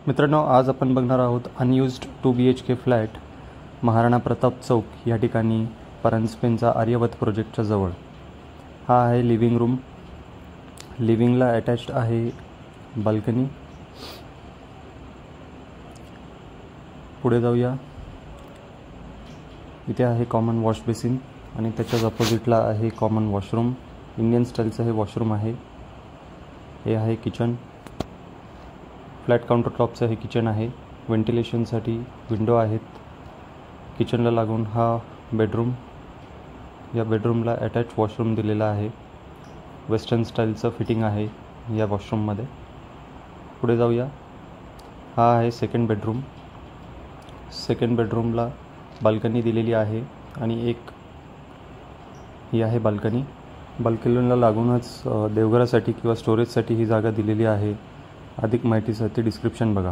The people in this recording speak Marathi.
मित्रांनो, आज आपण बघणार आहोत अनयुज्ड 2 BHK फ्लॅट महाराणा प्रताप चौक या ठिकाणी परांजपेंचा आर्यवत प्रोजेक्टच्या जवळ। हा आहे लिव्हिंग रूम। लिव्हिंगला अटॅच्ड आहे बाल्कनी। पुढे जाऊया। इथे आहे कॉमन वॉश बेसिन आणि त्याच्याच अपोजिटला आहे कॉमन वॉशरूम। इंडियन स्टाईलचं हे वॉशरूम आहे। हे आहे किचन। फ्लॅट काउंटर टॉपचं हे किचन आहे। व्हेंटिलेशनसाठी विंडो आहेत। किचनला लागून हा बेडरूम। या बेडरूमला अटॅच वॉशरूम दिलेला आहे। वेस्टर्न स्टाईलचं फिटिंग आहे या वॉशरूममध्ये। पुढे जाऊया। हा आहे सेकंड बेडरूम। सेकंड बेडरूमला बाल्कनी दिलेली आहे आणि एक ही आहे बाल्कनी। बाल्कनीला लागूनच देवघरासाठी किंवा स्टोरेजसाठी ही जागा दिलेली आहे। अधिक माहितीसाठी डिस्क्रिप्शन बघा।